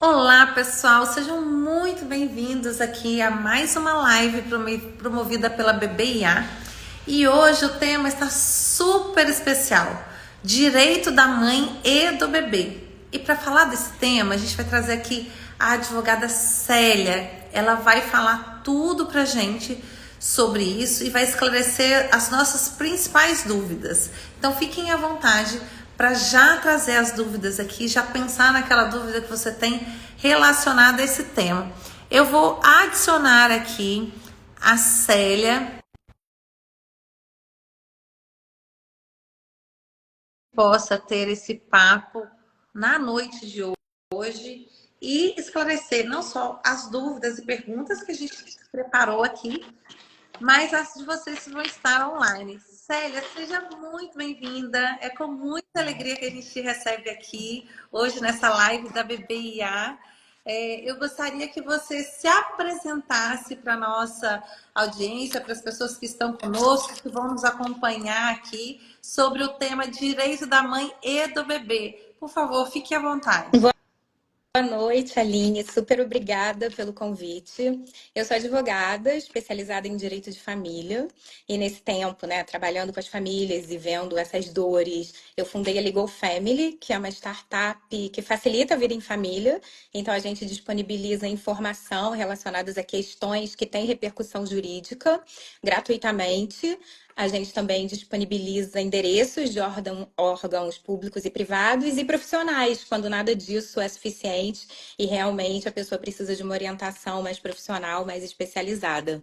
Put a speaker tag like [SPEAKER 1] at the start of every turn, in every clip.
[SPEAKER 1] Olá, pessoal, sejam muito bem-vindos aqui a mais uma live promovida pela BBIA. E hoje o tema está super especial: direito da mãe e do bebê. E para falar desse tema, a gente vai trazer aqui a advogada Célia. Ela vai falar tudo pra gente sobre isso e vai esclarecer as nossas principais dúvidas. Então fiquem à vontade para já trazer as dúvidas aqui, já pensar naquela dúvida que você tem relacionada a esse tema. Eu vou adicionar aqui a Célia, possa ter esse papo na noite de hoje e esclarecer não só as dúvidas e perguntas que a gente preparou aqui, mas as de vocês que vão estar online. Célia, seja muito bem-vinda. É com muita alegria que a gente te recebe aqui, hoje nessa live da BBIA. Eu gostaria que você se apresentasse para a nossa audiência, para as pessoas que estão conosco, que vão nos acompanhar aqui, sobre o tema direito da mãe e do bebê. Por favor, fique à vontade.
[SPEAKER 2] Boa noite, Aline. Super obrigada pelo convite. Eu sou advogada especializada em direito de família e nesse tempo, né, trabalhando com as famílias e vendo essas dores, eu fundei a Legal Family, que é uma startup que facilita a vida em família. Então a gente disponibiliza informação relacionadas a questões que têm repercussão jurídica gratuitamente. A gente também disponibiliza endereços de órgãos públicos e privados e profissionais, quando nada disso é suficiente e realmente a pessoa precisa de uma orientação mais profissional, mais especializada.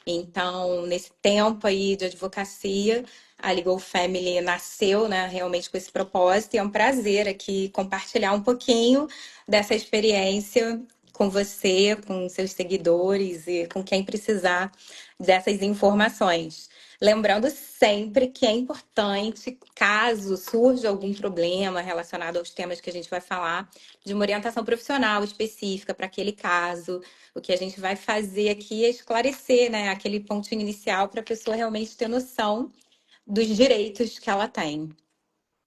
[SPEAKER 2] Então, nesse tempo aí de advocacia, a Legal Family nasceu, né, realmente com esse propósito e é um prazer aqui compartilhar um pouquinho dessa experiência com você, com seus seguidores e com quem precisar dessas informações. Lembrando sempre que é importante, caso surja algum problema relacionado aos temas que a gente vai falar, de uma orientação profissional específica para aquele caso. O que a gente vai fazer aqui é esclarecer, né, aquele pontinho inicial para a pessoa realmente ter noção dos direitos que ela tem.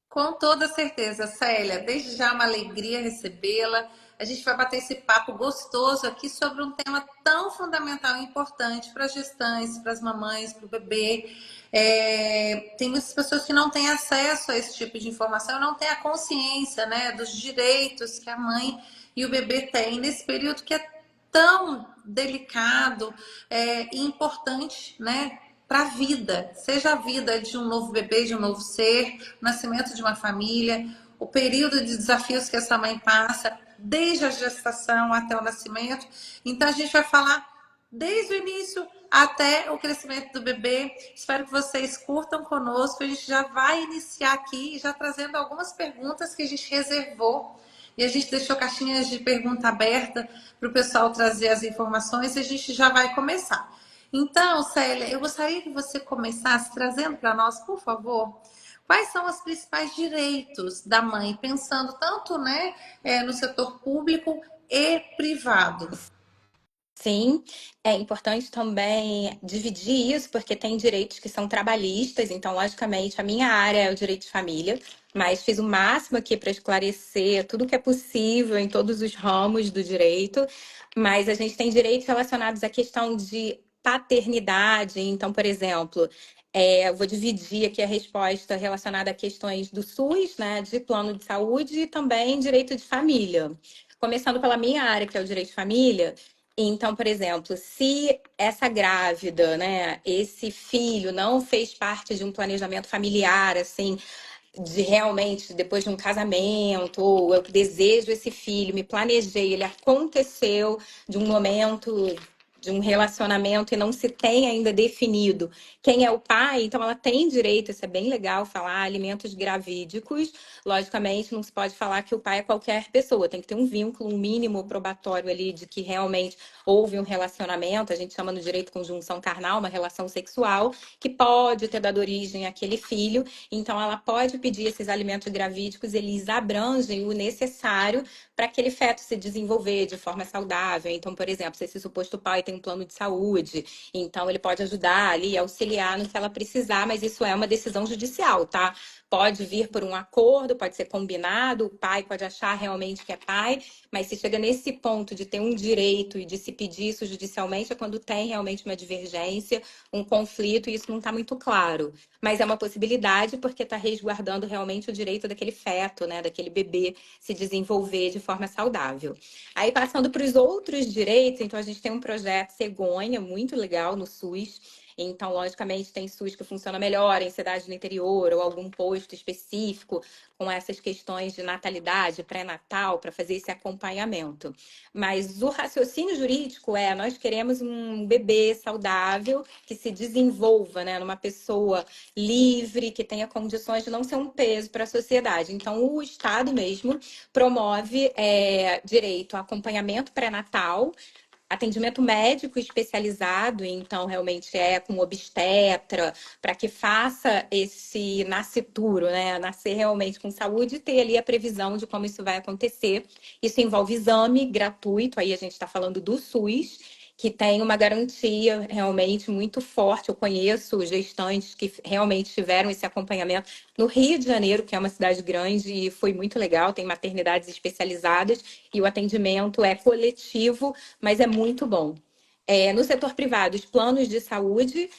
[SPEAKER 1] Com toda certeza, Célia. Desde já é uma alegria recebê-la. A gente vai bater esse papo gostoso aqui sobre um tema tão fundamental e importante para as gestantes, para as mamães, para o bebê. Tem muitas pessoas que não têm acesso a esse tipo de informação, não têm a consciência, né, dos direitos que a mãe e o bebê têm nesse período que é tão delicado e importante, né, para a vida, seja a vida de um novo bebê, de um novo ser, o nascimento de uma família, o período de desafios que essa mãe passa, desde a gestação até o nascimento. Então, a gente vai falar desde o início até o crescimento do bebê. Espero que vocês curtam conosco. A gente já vai iniciar aqui, já trazendo algumas perguntas que a gente reservou. E a gente deixou caixinhas de pergunta aberta para o pessoal trazer as informações e a gente já vai começar. Então, Célia, eu gostaria que você começasse trazendo para nós, por favor, quais são os principais direitos da mãe, pensando tanto, né, no setor público e privado.
[SPEAKER 2] Sim, é importante também dividir isso, porque tem direitos que são trabalhistas, então, logicamente, a minha área é o direito de família, mas fiz o máximo aqui para esclarecer tudo que é possível em todos os ramos do direito, mas a gente tem direitos relacionados à questão de paternidade, então, por exemplo, eu vou dividir aqui a resposta relacionada a questões do SUS, né, de plano de saúde e também direito de família. Começando pela minha área, que é o direito de família. Então, por exemplo, se essa grávida, né, esse filho não fez parte de um planejamento familiar, assim, de realmente depois de um casamento, ou eu desejo esse filho, me planejei, ele aconteceu de um momento de um relacionamento e não se tem ainda definido quem é o pai, então ela tem direito, isso é bem legal falar, alimentos gravídicos. Logicamente, não se pode falar que o pai é qualquer pessoa, tem que ter um vínculo, um mínimo probatório ali de que realmente houve um relacionamento, a gente chama no direito conjunção carnal, uma relação sexual, que pode ter dado origem àquele filho. Então, ela pode pedir esses alimentos gravídicos, eles abrangem o necessário para aquele feto se desenvolver de forma saudável. Então, por exemplo, se esse suposto pai tem um plano de saúde, então ele pode ajudar ali, auxiliar no que ela precisar, mas isso é uma decisão judicial, tá? Pode vir por um acordo, pode ser combinado, o pai pode achar realmente que é pai, mas se chega nesse ponto de ter um direito e de se pedir isso judicialmente, é quando tem realmente uma divergência, um conflito, e isso não está muito claro. Mas é uma possibilidade porque está resguardando realmente o direito daquele feto, né, daquele bebê se desenvolver de forma saudável. Aí, passando para os outros direitos, então a gente tem um projeto Cegonha, muito legal no SUS. Então, logicamente, tem SUS que funciona melhor em cidade do interior ou algum posto específico com essas questões de natalidade, pré-natal, para fazer esse acompanhamento. Mas o raciocínio jurídico é: nós queremos um bebê saudável que se desenvolva, né, numa pessoa livre, que tenha condições de não ser um peso para a sociedade. Então, o Estado mesmo promove direito a acompanhamento pré-natal, atendimento médico especializado, então realmente é com obstetra, para que faça esse nascituro, né? Nascer realmente com saúde e ter ali a previsão de como isso vai acontecer. Isso envolve exame gratuito, aí a gente está falando do SUS, que tem uma garantia realmente muito forte. Eu conheço gestantes que realmente tiveram esse acompanhamento no Rio de Janeiro, que é uma cidade grande, e foi muito legal, tem maternidades especializadas e o atendimento é coletivo, mas é muito bom. No setor privado, os planos de saúde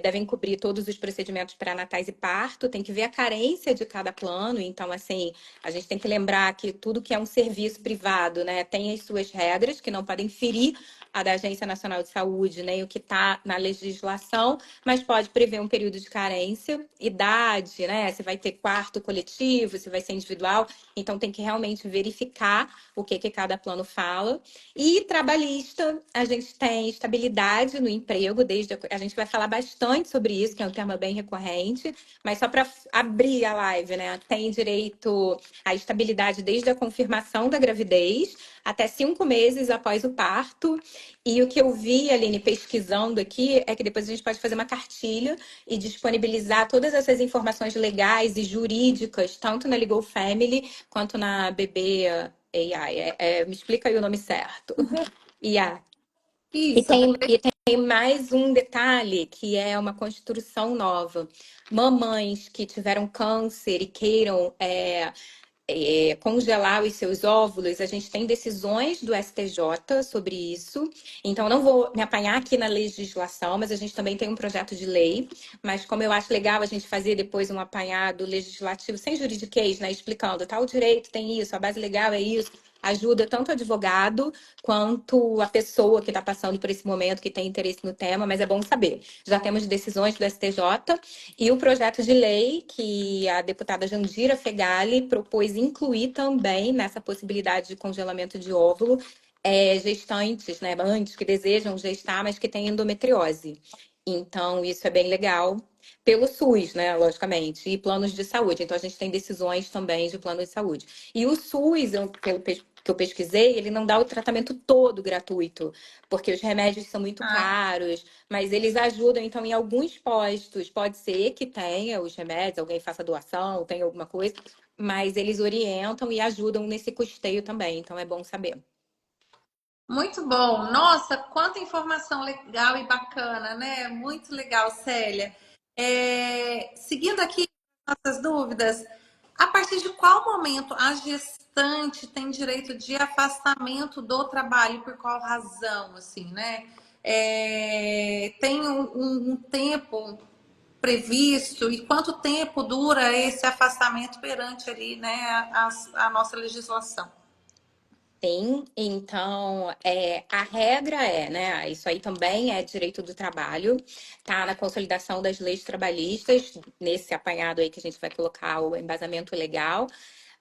[SPEAKER 2] devem cobrir todos os procedimentos pré-natais e parto, tem que ver a carência de cada plano. Então, assim, a gente tem que lembrar que tudo que é um serviço privado, né, tem as suas regras, que não podem ferir a da Agência Nacional de Saúde, nem o que está na legislação, mas pode prever um período de carência, idade, né? Se vai ter quarto coletivo, se vai ser individual. Então, tem que realmente verificar o que cada plano fala. E trabalhista, a gente tem estabilidade no emprego, desde a gente vai falar bastante sobre isso, que é um tema bem recorrente, mas só para abrir a live, né? Tem direito à estabilidade desde a confirmação da gravidez até 5 meses após o parto. E o que eu vi, Aline, pesquisando aqui, é que depois a gente pode fazer uma cartilha e disponibilizar todas essas informações legais e jurídicas, tanto na Legal Family quanto na BB AI. Me explica aí o nome certo. IA. E
[SPEAKER 1] Isso,
[SPEAKER 2] tem, e tem mais um detalhe, que é uma construção nova. Mamães que tiveram câncer e queiram congelar os seus óvulos, a gente tem decisões do STJ sobre isso. Então, não vou me apanhar aqui na legislação, mas a gente também tem um projeto de lei. Mas como eu acho legal a gente fazer depois um apanhado legislativo sem juridiquês, né? Explicando, tal direito tem isso, a base legal é isso. Ajuda tanto o advogado quanto a pessoa que está passando por esse momento, que tem interesse no tema, mas é bom saber. Já temos decisões do STJ e o projeto de lei que a deputada Jandira Fegali propôs incluir também nessa possibilidade de congelamento de óvulo gestantes, né, mães que desejam gestar, mas que têm endometriose. Então, isso é bem legal. Pelo SUS, né, logicamente, e planos de saúde. Então, a gente tem decisões também de plano de saúde. E o SUS, que eu pesquisei, ele não dá o tratamento todo gratuito, porque os remédios são muito
[SPEAKER 1] ah,
[SPEAKER 2] caros, mas eles ajudam, então, em alguns postos. Pode ser que tenha os remédios, alguém faça doação, tenha alguma coisa, mas eles orientam e ajudam nesse custeio também. Então, é bom saber.
[SPEAKER 1] muito bom. Nossa, quanta informação legal e bacana, né? Muito legal, Célia. Seguindo aqui nossas dúvidas, a partir de qual momento a gestante tem direito de afastamento do trabalho? Por qual razão, assim, né? Tem um tempo previsto e quanto tempo dura esse afastamento perante ali, né, a nossa legislação?
[SPEAKER 2] Sim, então a regra né? Isso aí também é direito do trabalho, tá na consolidação das leis trabalhistas, nesse apanhado aí que a gente vai colocar o embasamento legal,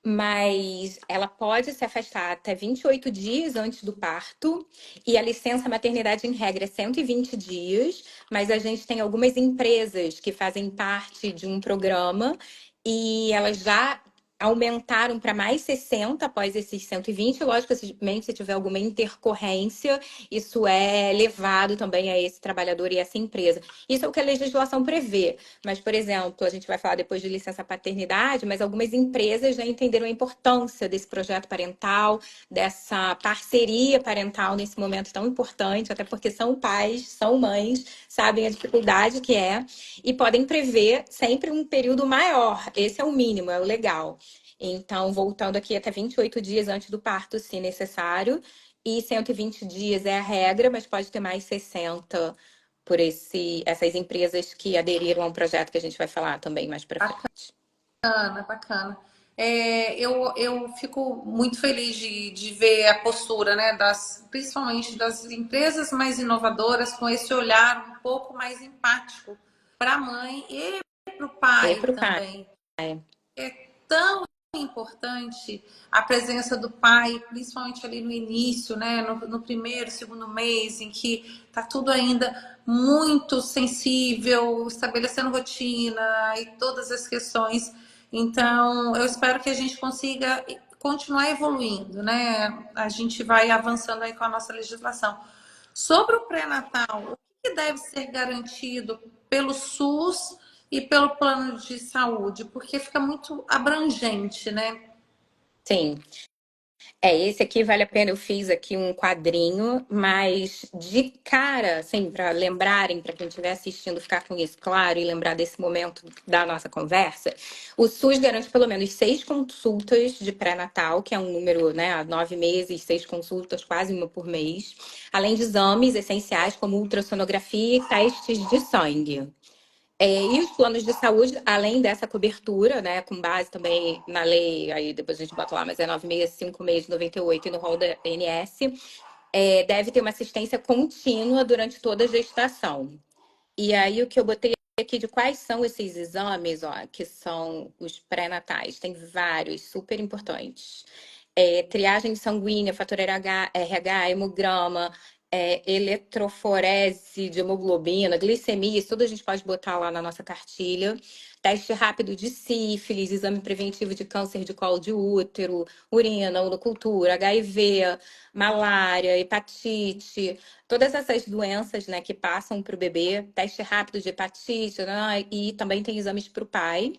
[SPEAKER 2] mas ela pode se afastar até 28 dias antes do parto, e a licença maternidade, em regra, é 120 dias, mas a gente tem algumas empresas que fazem parte de um programa e elas já aumentaram para mais 60 após esses 120. Logicamente, se tiver alguma intercorrência, isso é levado também a esse trabalhador e essa empresa. Isso é o que a legislação prevê. Mas, por exemplo, a gente vai falar depois de licença paternidade, mas algumas empresas já entenderam a importância desse projeto parental, dessa parceria parental nesse momento tão importante, até porque são pais, são mães, sabem a dificuldade que é e podem prever sempre um período maior. Esse é o mínimo, é o legal. Então, voltando aqui até 28 dias antes do parto, se necessário, e 120 dias é a regra, mas pode ter mais 60 por essas empresas que aderiram a um projeto que a gente vai falar também mais para frente.
[SPEAKER 1] Bacana, bacana. Eu fico muito feliz de ver a postura, né, principalmente das empresas mais inovadoras, com esse olhar um pouco mais empático para a mãe e para o
[SPEAKER 2] E
[SPEAKER 1] pai
[SPEAKER 2] para o pai.
[SPEAKER 1] também. É tão importante a presença do pai, principalmente ali no início, né, no primeiro, segundo mês, em que tá tudo ainda muito sensível, estabelecendo rotina e todas as questões. Então, eu espero que a gente consiga continuar evoluindo, né? A gente vai avançando aí com a nossa legislação. Sobre o pré-natal, o que deve ser garantido pelo SUS e pelo plano de saúde? Porque fica muito abrangente, né?
[SPEAKER 2] Sim. Esse aqui vale a pena. Eu fiz aqui um quadrinho, mas de cara, assim, para lembrarem, para quem estiver assistindo, ficar com isso claro e lembrar desse momento da nossa conversa, o SUS garante pelo menos 6 consultas de pré-natal, que é um número, né, há 9 meses, 6 consultas, quase uma por mês, além de exames essenciais como ultrassonografia e testes de sangue. E os planos de saúde, além dessa cobertura, né, com base também na lei, aí depois a gente bota lá, mas é 965 meses 98 e no rol da ANS, deve ter uma assistência contínua durante toda a gestação. E aí o que eu botei aqui de quais são esses exames, ó, que são os pré-natais, tem vários, super importantes. Triagem sanguínea, fator RH, hemograma, eletroforese de hemoglobina, glicemia, isso tudo a gente pode botar lá na nossa cartilha. Teste rápido de sífilis, exame preventivo de câncer de colo de útero, urina, urocultura, HIV, malária, hepatite, todas essas doenças, né, que passam para o bebê, teste rápido de hepatite, né, e também tem exames para o pai,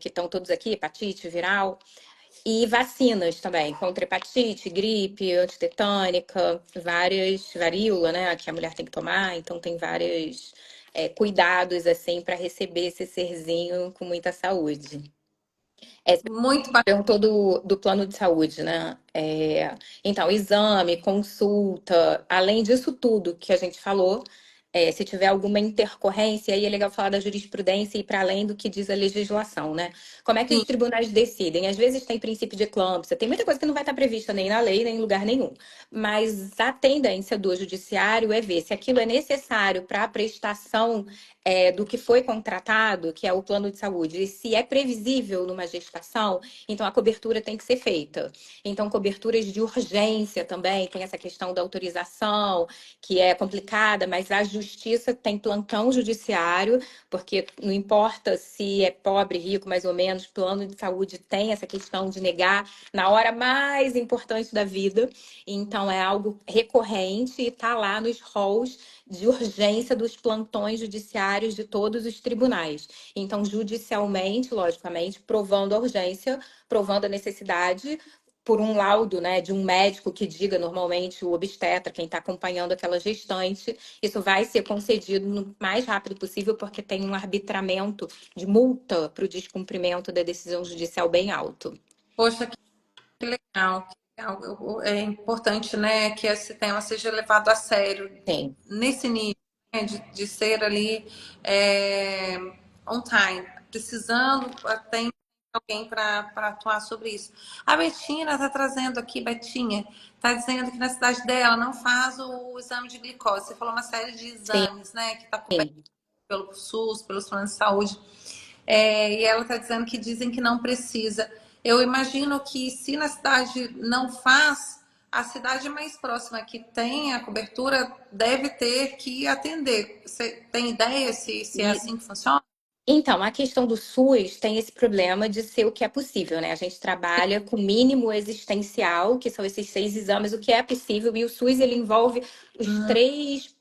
[SPEAKER 2] que estão todos aqui, hepatite viral. E vacinas também, contra hepatite, gripe, antitetânica, várias, varíola, né, que a mulher tem que tomar. Então, tem vários cuidados, assim, para receber esse serzinho com muita saúde.
[SPEAKER 1] Muito bacana.
[SPEAKER 2] Perguntou do plano de saúde, né? Então, exame, consulta, além disso tudo que a gente falou, se tiver alguma intercorrência, aí é legal falar da jurisprudência e para além do que diz a legislação, né? Como é que os tribunais decidem? Às vezes tem princípio de eclâmpsia, tem muita coisa que não vai estar prevista nem na lei, nem em lugar nenhum. Mas a tendência do judiciário é ver se aquilo é necessário para a prestação do que foi contratado, que é o plano de saúde, e se é previsível numa gestação, então a cobertura tem que ser feita. Então, coberturas de urgência também, tem essa questão da autorização, que é complicada, mas a justiça tem plantão judiciário, porque não importa se é pobre, rico, mais ou menos, plano de saúde tem essa questão de negar na hora mais importante da vida. Então, é algo recorrente e está lá nos halls de urgência dos plantões judiciários de todos os tribunais. Então, judicialmente, logicamente, provando a urgência, provando a necessidade, por um laudo, né, de um médico que diga normalmente o obstetra, quem está acompanhando aquela gestante, isso vai ser concedido no mais rápido possível, porque tem um arbitramento de multa para o descumprimento da decisão judicial bem alto.
[SPEAKER 1] Poxa, que legal. Que legal. É importante, né, que esse tema seja levado a sério
[SPEAKER 2] Sim.
[SPEAKER 1] nesse nível, né, de ser ali é, on time, precisando, tem alguém para atuar sobre isso. A Betina está trazendo aqui, Betinha, está dizendo que na cidade dela não faz o exame de glicose. Você falou uma série de
[SPEAKER 2] Sim,
[SPEAKER 1] exames, né, que está coberto
[SPEAKER 2] sim.
[SPEAKER 1] pelo SUS, pelos planos de saúde. E ela está dizendo que dizem que não precisa. Eu imagino que se na cidade não faz, a cidade mais próxima que tem a cobertura deve ter que atender. Você tem ideia se é
[SPEAKER 2] E
[SPEAKER 1] assim que funciona?
[SPEAKER 2] Então, a questão do SUS tem esse problema de ser o que é possível, né? A gente trabalha com mínimo existencial, que são esses 6 exames, o que é possível, e o SUS ele envolve os
[SPEAKER 1] Hum,
[SPEAKER 2] três,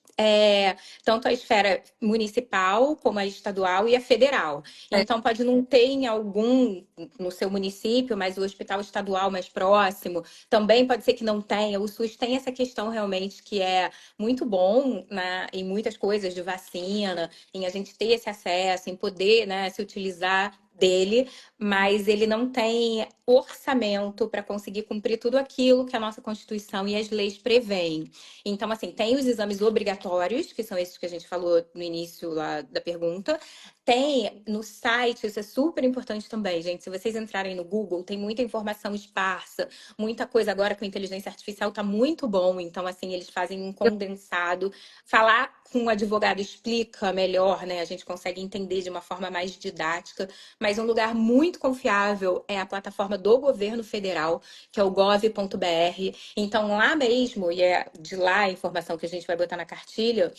[SPEAKER 2] tanto a esfera municipal, como a estadual e a federal.
[SPEAKER 1] é.
[SPEAKER 2] Então, pode não ter em algum no seu município, mas o hospital estadual mais próximo também pode ser que não tenha. O SUS tem essa questão realmente que é muito bom em muitas coisas de vacina em a gente ter esse acesso, em poder, né, se utilizar dele, mas ele não tem orçamento para conseguir cumprir tudo aquilo que a nossa Constituição e as leis prevêem. Então, assim, tem os exames obrigatórios, que são esses que a gente falou no início lá da pergunta. Tem no site, isso é super importante também, gente. Se vocês entrarem no Google, tem muita informação esparsa, muita coisa agora com inteligência artificial tá muito bom. Então, assim, eles fazem um condensado. Falar com um advogado explica melhor, né? A gente consegue entender de uma forma mais didática. Mas um lugar muito confiável é a plataforma do governo federal, que é o gov.br. Então, lá mesmo, e é de lá a informação que a gente vai botar na cartilha,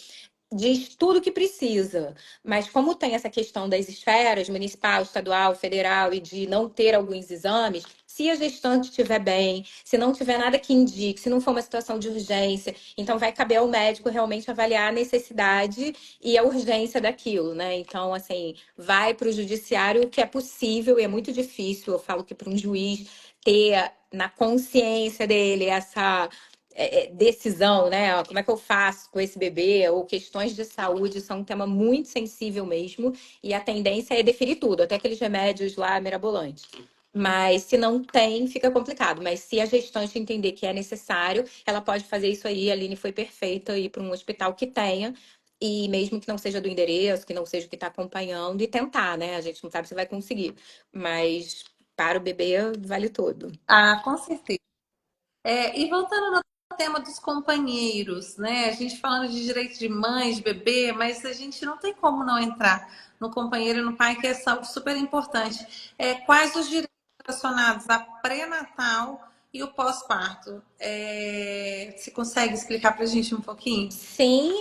[SPEAKER 2] diz tudo o que precisa, mas como tem essa questão das esferas, municipal, estadual, federal, e de não ter alguns exames, se a gestante estiver bem, se não tiver nada que indique, se não for uma situação de urgência, então vai caber ao médico realmente avaliar a necessidade e a urgência daquilo, né? Então, assim, vai para o judiciário o que é possível, e é muito difícil, eu falo que para um juiz ter na consciência dele essa decisão, né? Como é que eu faço com esse bebê? Ou questões de saúde são um tema muito sensível mesmo, e a tendência é deferir tudo, até aqueles remédios lá mirabolantes. Mas se não tem, fica complicado. Mas se a gestante entender que é necessário, ela pode fazer isso aí. A Aline foi perfeita, ir para um hospital que tenha, e mesmo que não seja do endereço, que não seja o que está acompanhando, e tentar, né? A gente não sabe se vai conseguir. Mas para o bebê, vale tudo.
[SPEAKER 1] Ah, com certeza. E voltando no tema dos companheiros, né? A gente falando de direito de mãe, de bebê, mas a gente não tem como não entrar no companheiro e no pai, que é algo super importante. Quais os direitos relacionados a pré-natal e o pós-parto? Você consegue explicar para a gente um pouquinho?
[SPEAKER 2] Sim,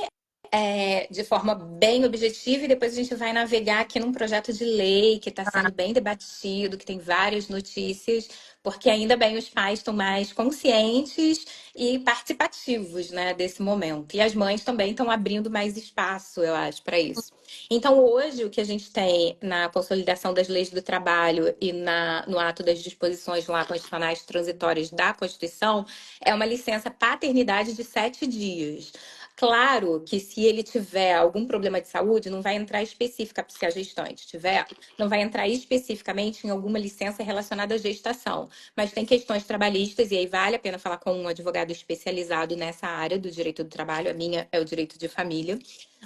[SPEAKER 2] de forma bem objetiva, e depois a gente vai navegar aqui num projeto de lei que está sendo bem debatido, que tem várias notícias, porque ainda bem os pais estão mais conscientes e participativos, né, desse momento. E as mães também estão abrindo mais espaço, eu acho, para isso. Então, hoje, o que a gente tem na consolidação das leis do trabalho e no ato das disposições lá constitucionais transitórias da Constituição é uma licença paternidade de 7 dias. Claro que se ele tiver algum problema de saúde, não vai entrar específica, se a gestante tiver, não vai entrar especificamente em alguma licença relacionada à gestação. Mas tem questões trabalhistas, e aí vale a pena falar com um advogado especializado nessa área do direito do trabalho. A minha é o direito de família.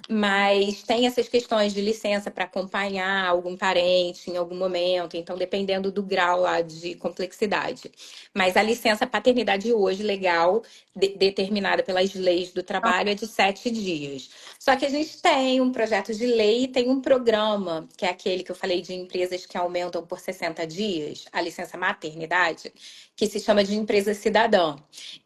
[SPEAKER 2] Mas tem essas questões de licença para acompanhar algum parente em algum momento, então dependendo do grau lá de complexidade. Mas a licença paternidade hoje, legal, determinada pelas leis do trabalho, é de 7 dias. Só que a gente tem um projeto de lei e tem um programa, que é aquele que eu falei de empresas que aumentam por 60 dias, a licença maternidade, que se chama de empresa cidadã.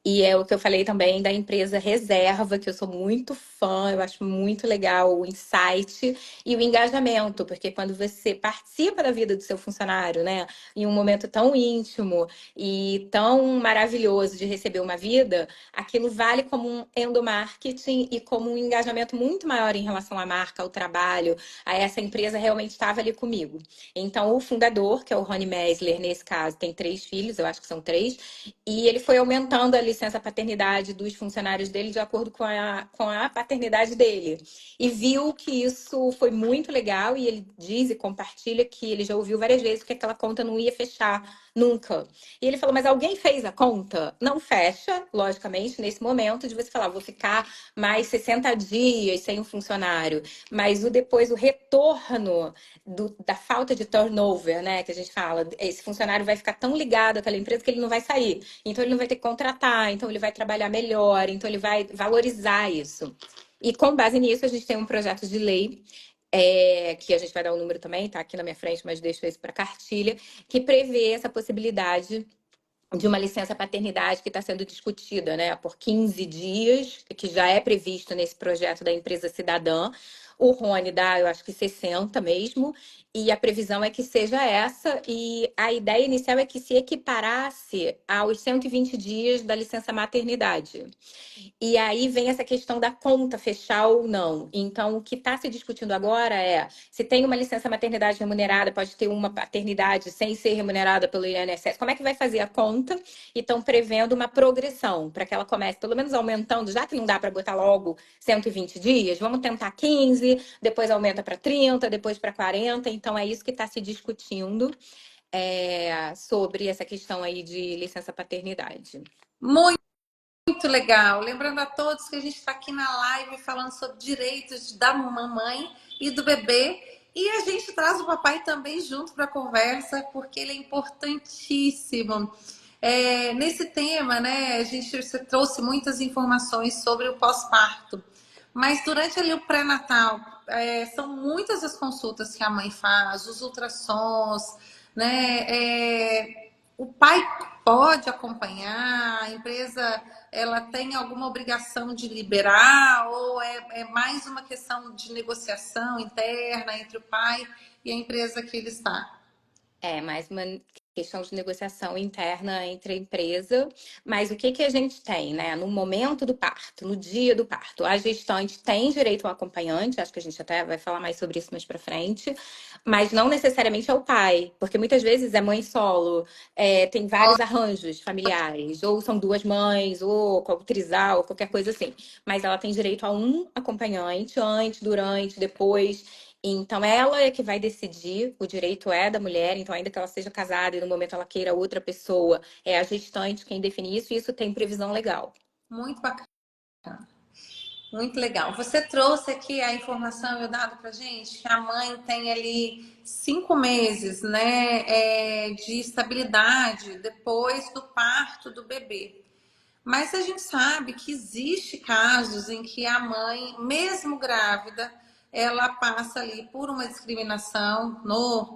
[SPEAKER 2] E é o que eu falei também da empresa Reserva, que eu sou muito fã, eu acho muito legal o insight e o engajamento, porque quando você participa da vida do seu funcionário, né, em um momento tão íntimo e tão maravilhoso de receber uma vida, aquilo vale como um endomarketing e como um engajamento muito maior em relação à marca, ao trabalho, a essa empresa realmente estava ali comigo. Então, o fundador, que é o Rony Mesler, nesse caso, tem 3 filhos, eu acho que são 3, e ele foi aumentando a licença paternidade dos funcionários dele de acordo com a paternidade dele. E viu que isso foi muito legal, e ele diz e compartilha que ele já ouviu várias vezes que aquela conta não ia fechar nunca. E ele falou: mas alguém fez a conta? Não fecha, logicamente, nesse momento de você falar, vou ficar mais 60 dias sem um funcionário. Mas depois, o retorno da falta de turnover, né, que a gente fala, esse funcionário vai ficar tão ligado àquela empresa que ele não vai sair. Então ele não vai ter que contratar, então ele vai trabalhar melhor, então ele vai valorizar isso. E com base nisso, a gente tem um projeto de lei, que a gente vai dar o número também, tá aqui na minha frente, mas deixo isso para cartilha, que prevê essa possibilidade de uma licença paternidade que está sendo discutida, né, por 15 dias, que já é previsto nesse projeto da empresa cidadã, O Rony dá, eu acho que 60 mesmo, e a previsão é que seja essa, e a ideia inicial é que se equiparasse aos 120 dias da licença maternidade. E aí vem essa questão da conta fechar ou não. Então, o que está se discutindo agora é se tem uma licença maternidade remunerada, pode ter uma paternidade sem ser remunerada pelo INSS. Como é que vai fazer a conta? E estão prevendo uma progressão para que ela comece, pelo menos aumentando, já que não dá para botar logo 120 dias, vamos tentar 15, depois aumenta para 30, depois para 40. Então, é isso que está se discutindo sobre essa questão aí de licença paternidade.
[SPEAKER 1] Muito legal. Lembrando a todos que a gente está aqui na live falando sobre direitos da mamãe e do bebê. E a gente traz o papai também junto para a conversa, porque ele é importantíssimo. Nesse tema, né, você trouxe muitas informações sobre o pós-parto. Mas durante ali o pré-natal, são muitas as consultas que a mãe faz, os ultrassons, né? O pai pode acompanhar, a empresa ela tem alguma obrigação de liberar ou é mais uma questão de negociação interna entre o pai e a empresa que ele está?
[SPEAKER 2] É mais uma questão de negociação interna entre a empresa, mas o que que a gente tem, né? No momento do parto, no dia do parto, a gestante tem direito ao acompanhante, acho que a gente até vai falar mais sobre isso mais pra frente, mas não necessariamente é o pai, porque muitas vezes é mãe solo, tem vários arranjos familiares, ou são duas mães, ou trisal, ou qualquer coisa assim, mas ela tem direito a um acompanhante antes, durante, depois. Então, ela é que vai decidir, o direito é da mulher, então, ainda que ela seja casada e no momento ela queira outra pessoa, é a gestante quem define isso, e isso tem previsão legal.
[SPEAKER 1] Muito bacana, muito legal. Você trouxe aqui a informação e o dado para gente que a mãe tem ali 5 meses, né, de estabilidade depois do parto do bebê. Mas a gente sabe que existe casos em que a mãe, mesmo grávida, ela passa ali por uma discriminação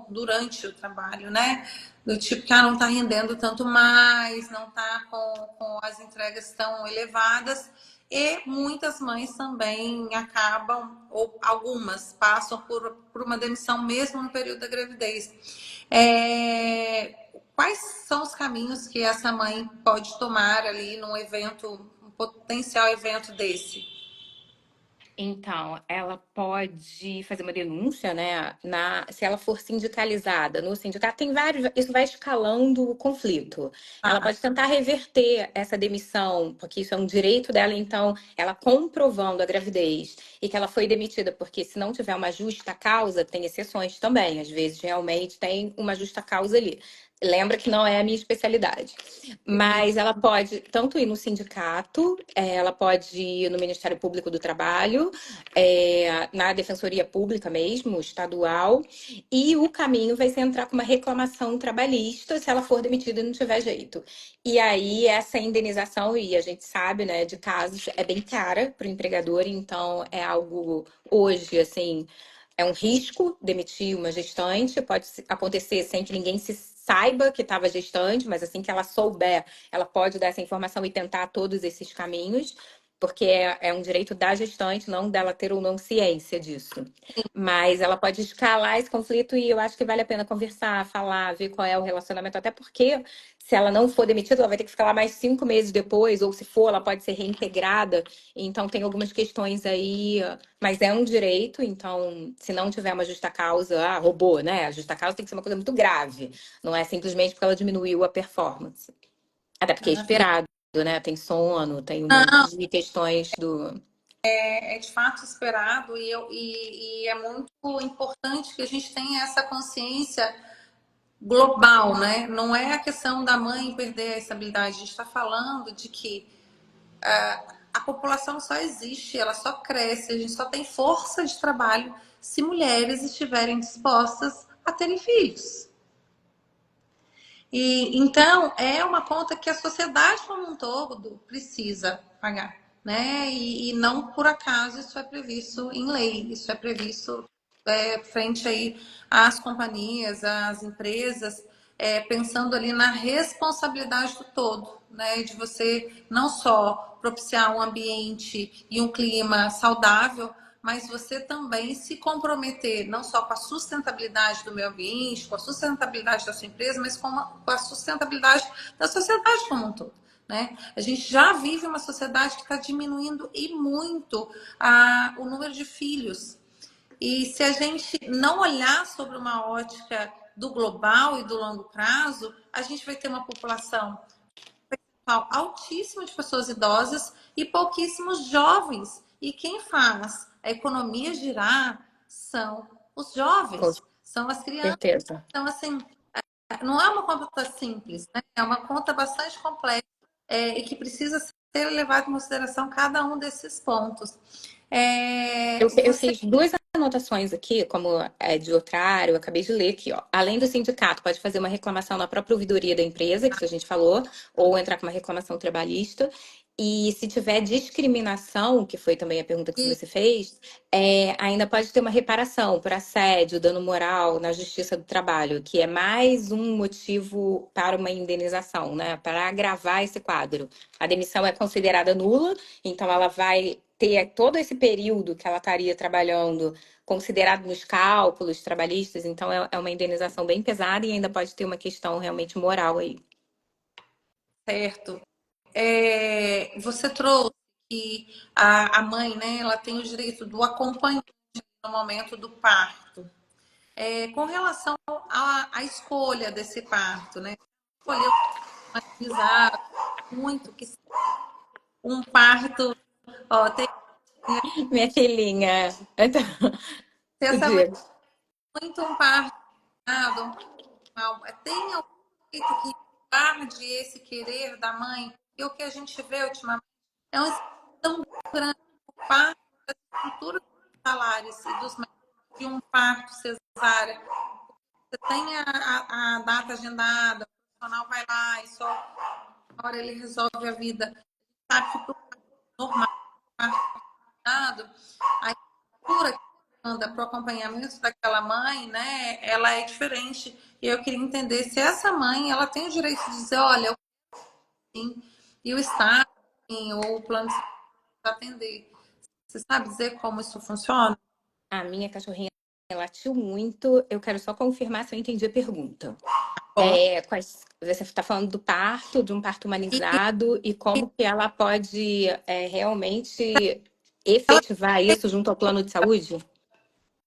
[SPEAKER 1] durante o trabalho, né? Do tipo que ela não está rendendo tanto mais, não está com as entregas tão elevadas. E muitas mães também acabam, ou algumas passam por uma demissão mesmo no período da gravidez. Quais são os caminhos que essa mãe pode tomar ali num evento, um potencial evento desse?
[SPEAKER 2] Então, ela pode fazer uma denúncia, né, se ela for sindicalizada. No sindicato tem vários, isso vai escalando o conflito. Ela
[SPEAKER 1] Ah,
[SPEAKER 2] pode tentar reverter essa demissão, porque isso é um direito dela, então, ela comprovando a gravidez e que ela foi demitida, porque se não tiver uma justa causa, tem exceções também, às vezes realmente tem uma justa causa ali. Lembra que não é a minha especialidade. Mas ela pode tanto ir no sindicato, ela pode ir no Ministério Público do Trabalho, na Defensoria Pública mesmo, estadual, e o caminho vai ser entrar com uma reclamação trabalhista se ela for demitida e não tiver jeito. E aí, essa indenização, e a gente sabe, né, de casos, é bem cara para o empregador, então é algo hoje, assim, é um risco demitir uma gestante, pode acontecer sem que ninguém se saiba que estava gestante, mas assim que ela souber, ela pode dar essa informação e tentar todos esses caminhos, porque é um direito da gestante, não dela ter ou não ciência disso. Mas ela pode escalar esse conflito e eu acho que vale a pena conversar, falar, ver qual é o relacionamento, até porque se ela não for demitida, ela vai ter que ficar lá mais 5 meses depois, ou se for, ela pode ser reintegrada. Então tem algumas questões aí, mas é um direito, então se não tiver uma justa causa, roubou, né? A justa causa tem que ser uma coisa muito grave, não é simplesmente porque ela diminuiu a performance. Até porque é
[SPEAKER 1] maravilha.
[SPEAKER 2] esperado, né? Tem sono, tem um monte de questões do.
[SPEAKER 1] É de fato esperado e é muito importante que a gente tenha essa consciência global, né? Não é a questão da mãe perder a estabilidade. A gente está falando de que a população só existe, ela só cresce, a gente só tem força de trabalho se mulheres estiverem dispostas a terem filhos. E então é uma conta que a sociedade como um todo precisa pagar, né? E não por acaso isso é previsto em lei, isso é previsto frente aí às companhias, às empresas, pensando ali na responsabilidade do todo, né? De você não só propiciar um ambiente e um clima saudável mas você também se comprometer não só com a sustentabilidade do meio ambiente, com a sustentabilidade da sua empresa, mas com a sustentabilidade da sociedade como um todo. Né? A gente já vive uma sociedade que está diminuindo e muito o número de filhos. E se a gente não olhar sobre uma ótica do global e do longo prazo, a gente vai ter uma população altíssima de pessoas idosas e pouquíssimos jovens. E quem faz a economia girar são os
[SPEAKER 2] Com
[SPEAKER 1] jovens, são as crianças.
[SPEAKER 2] certeza.
[SPEAKER 1] Então, assim, não é uma conta simples, né? É uma conta bastante complexa e que precisa ser levado em consideração cada um desses pontos.
[SPEAKER 2] Eu
[SPEAKER 1] Você
[SPEAKER 2] fiz duas anotações aqui, como de outra área, eu acabei de ler aqui, ó. Além do sindicato, pode fazer uma reclamação na própria ouvidoria da empresa, que isso a gente falou, ou entrar com uma reclamação trabalhista. E se tiver discriminação, que foi também a pergunta que você fez, ainda pode ter uma reparação por assédio, dano moral na Justiça do Trabalho, que é mais um motivo para uma indenização, né? Para agravar esse quadro. A demissão é considerada nula, então ela vai ter todo esse período que ela estaria trabalhando considerado nos cálculos trabalhistas, então é uma indenização bem pesada e ainda pode ter uma questão realmente moral aí.
[SPEAKER 1] certo. Você trouxe que a mãe, né, ela tem o direito do acompanhante no momento do parto. Com relação à escolha desse parto, né? Escolheu humanizar muito que um parto, ó, tem
[SPEAKER 2] Minha filhinha, então, o
[SPEAKER 1] essa mãe
[SPEAKER 2] Diego.
[SPEAKER 1] muito um parto, tem algum jeito que guarde esse querer da mãe? E o que a gente vê ultimamente é uma tão grande por parte das estruturas hospitalares e dos médicos de um parto cesárea. Você tem a data agendada, o profissional vai lá e só na hora ele resolve a vida. Sabe que para o normal, parto, a estrutura que anda para o acompanhamento daquela mãe, né, ela é diferente. E eu queria entender se essa mãe ela tem o direito de dizer, olha, eu sim, e o Estado, sim, ou o plano de saúde atender. Você sabe dizer como isso funciona?
[SPEAKER 2] A minha cachorrinha latiu muito, eu quero só confirmar se eu entendi a pergunta.
[SPEAKER 1] Bom,
[SPEAKER 2] Você está falando do parto, de um parto
[SPEAKER 1] e
[SPEAKER 2] humanizado e como que ela pode realmente efetivar isso junto ao plano de saúde?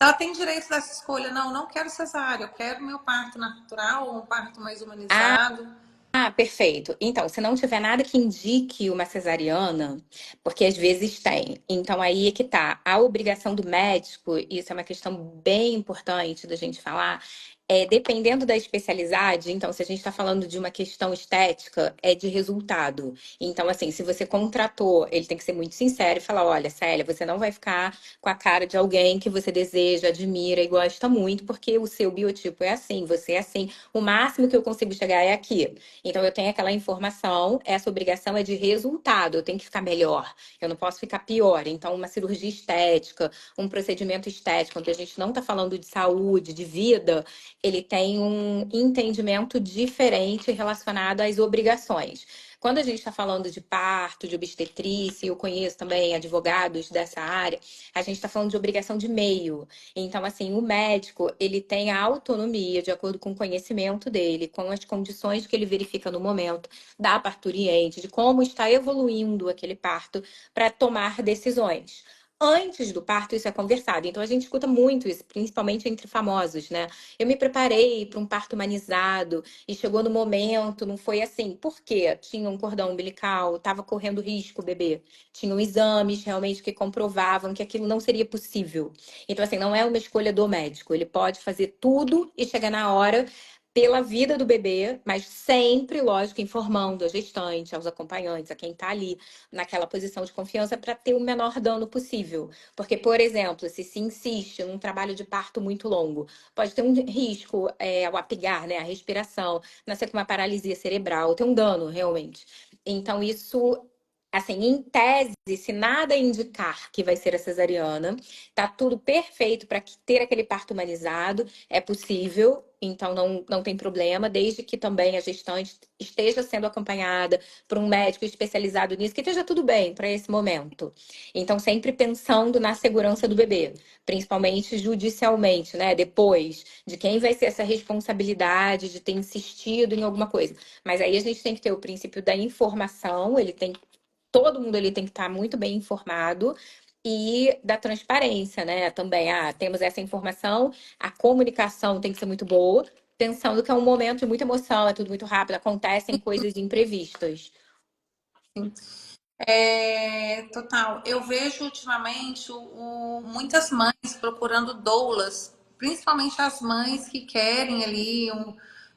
[SPEAKER 1] ela tem direito dessa escolha. Não, não quero cesárea, eu quero meu parto natural ou um parto mais humanizado.
[SPEAKER 2] Ah, perfeito. Então, se não tiver nada que indique uma cesariana, porque às vezes tem. Então, aí é que tá. A obrigação do médico, isso é uma questão bem importante da gente falar, dependendo da especialidade, então, se a gente está falando de uma questão estética, é de resultado. Então, assim, se você contratou, ele tem que ser muito sincero e falar: olha, Célia, você não vai ficar com a cara de alguém que você deseja, admira e gosta muito, porque o seu biotipo é assim, você é assim. O máximo que eu consigo chegar é aqui. Então, eu tenho aquela informação, essa obrigação é de resultado, eu tenho que ficar melhor, eu não posso ficar pior. Então, uma cirurgia estética, um procedimento estético, onde a gente não está falando de saúde, de vida, ele tem um entendimento diferente relacionado às obrigações. Quando a gente está falando de parto, de obstetrícia, eu conheço também advogados dessa área, a gente está falando de obrigação de meio. Então, assim, o médico, ele tem a autonomia, de acordo com o conhecimento dele, com as condições que ele verifica no momento da parturiente, de como está evoluindo aquele parto, para tomar decisões. Antes do parto, isso é conversado. Então, a gente escuta muito isso, principalmente entre famosos, né? Eu me preparei para um parto humanizado e chegou no momento, não foi assim. Por quê? Tinha um cordão umbilical, estava correndo risco o bebê. Tinham exames realmente que comprovavam que aquilo não seria possível. Então, assim, não é uma escolha do médico. Ele pode fazer tudo e chegar na hora pela vida do bebê, mas sempre, lógico, informando a gestante, aos acompanhantes, a quem está ali naquela posição de confiança para ter o menor dano possível. Porque, por exemplo, se insiste num trabalho de parto muito longo, pode ter um risco ao apigar, né, a respiração, nascer com uma paralisia cerebral, ter um dano realmente. Então, isso Assim, em tese, se nada indicar que vai ser a cesariana, tá tudo perfeito para ter aquele parto humanizado, é possível, então não tem problema, desde que também a gestante esteja sendo acompanhada por um médico especializado nisso, que esteja tudo bem para esse momento. Então, sempre pensando na segurança do bebê, principalmente judicialmente, né? Depois, de quem vai ser essa responsabilidade de ter insistido em alguma coisa. Mas aí a gente tem que ter o princípio da informação, ele tem todo mundo ali tem que estar muito bem informado e da transparência, né? Também, temos essa informação, a comunicação tem que ser muito boa, pensando que é um momento de muita emoção, é tudo muito rápido, acontecem coisas imprevistas.
[SPEAKER 1] Total. Eu vejo ultimamente muitas mães procurando doulas, principalmente as mães que querem ali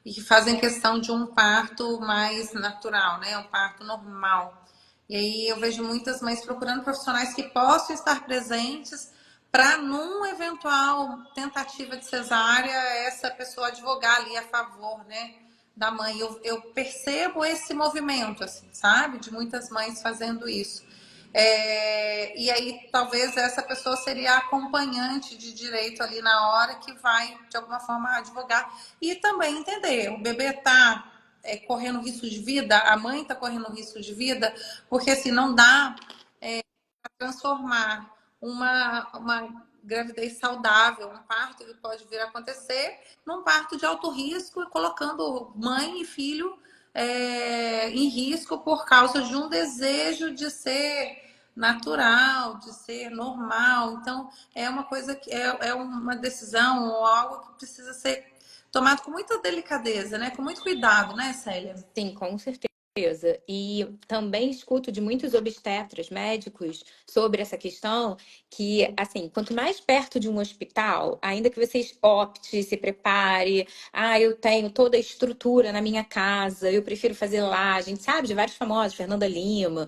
[SPEAKER 1] e que fazem questão de um parto mais natural, né? Um parto normal. E aí eu vejo muitas mães procurando profissionais que possam estar presentes para, num eventual tentativa de cesárea, essa pessoa advogar ali a favor, né? Da mãe. Eu percebo esse movimento, assim, sabe? De muitas mães fazendo isso. E aí, talvez essa pessoa seria a acompanhante de direito ali na hora que vai, de alguma forma, advogar. E também entender, o bebê está correndo risco de vida, a mãe está correndo risco de vida, porque assim, não dá transformar uma gravidez saudável, um parto que pode vir a acontecer, num parto de alto risco, colocando mãe e filho em risco por causa de um desejo de ser natural, de ser normal. Então, é uma coisa que é uma decisão ou algo que precisa ser tomado com muita delicadeza, né? Com muito cuidado, né, Célia?
[SPEAKER 2] Sim, com certeza. E também escuto de muitos obstetras, médicos, sobre essa questão, que, assim, quanto mais perto de um hospital, ainda que vocês opte, se prepare, eu tenho toda a estrutura na minha casa, eu prefiro fazer lá, a gente sabe de vários famosos, Fernanda Lima,